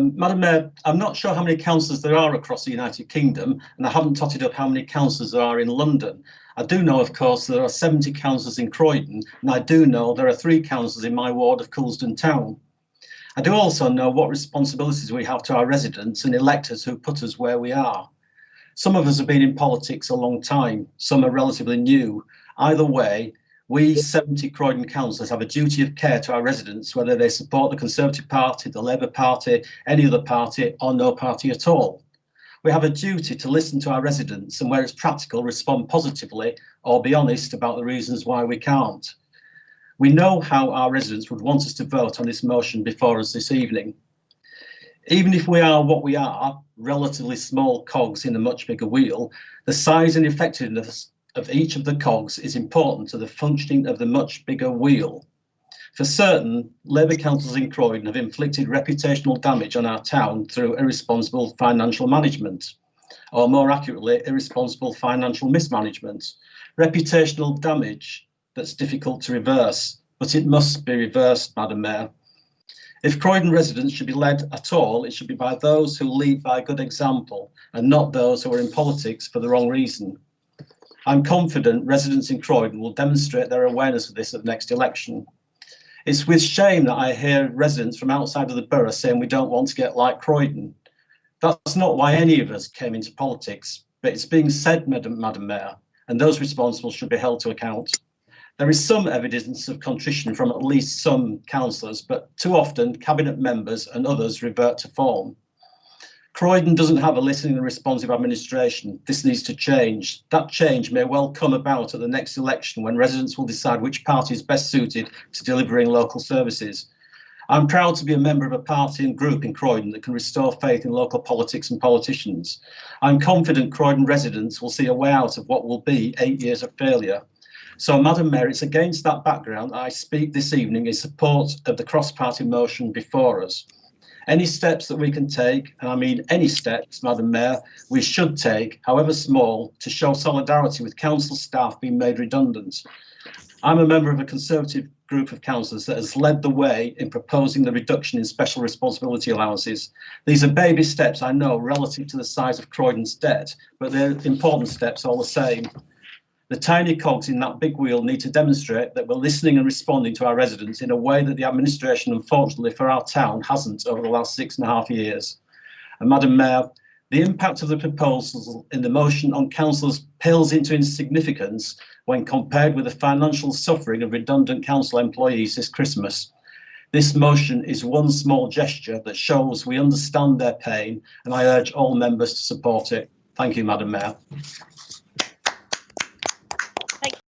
Madam Mayor, I'm not sure how many councillors there are across the United Kingdom, and I haven't totted up how many councillors there are in London. I do know, of course, there are 70 councillors in Croydon, and I do know there are 3 councillors in my ward of Cllr Town. I do also know what responsibilities we have to our residents and electors who put us where we are. Some of us have been in politics a long time, some are relatively new. Either way, we 70 Croydon councillors have a duty of care to our residents, whether they support the Conservative Party, the Labour Party, any other party, or no party at all. We have a duty to listen to our residents and, where it's practical, respond positively or be honest about the reasons why we can't. We know how our residents would want us to vote on this motion before us this evening. Even if we are what we are, relatively small cogs in a much bigger wheel, the size and effectiveness of each of the cogs is important to the functioning of the much bigger wheel. For certain, Labour councillors in Croydon have inflicted reputational damage on our town through irresponsible financial management, or more accurately, irresponsible financial mismanagement. Reputational damage that's difficult to reverse, but it must be reversed, Madam Mayor. If Croydon residents should be led at all, it should be by those who lead by good example and not those who are in politics for the wrong reason. I'm confident residents in Croydon will demonstrate their awareness of this at the next election. It's with shame that I hear residents from outside of the borough saying we don't want to get like Croydon. That's not why any of us came into politics, but it's being said, Madam Mayor, and those responsible should be held to account. There is some evidence of contrition from at least some councillors, but too often cabinet members and others revert to form. Croydon doesn't have a listening and responsive administration. This needs to change. That change may well come about at the next election when residents will decide which party is best suited to delivering local services. I'm proud to be a member of a party and group in Croydon that can restore faith in local politics and politicians. I'm confident Croydon residents will see a way out of what will be 8 years of failure. So, Madam Mayor, it's against that background I speak this evening in support of the cross-party motion before us. Any steps that we can take, and I mean any steps, Madam Mayor, we should take, however small, to show solidarity with council staff being made redundant. I'm a member of a Conservative group of councillors that has led the way in proposing the reduction in special responsibility allowances. These are baby steps, I know, relative to the size of Croydon's debt, but they're important steps all the same. The tiny cogs in that big wheel need to demonstrate that we're listening and responding to our residents in a way that the administration, unfortunately for our town, hasn't over the last 6.5 years. And Madam Mayor, the impact of the proposals in the motion on councillors pales into insignificance when compared with the financial suffering of redundant council employees this Christmas. This motion is one small gesture that shows we understand their pain, and I urge all members to support it. Thank you, Madam Mayor.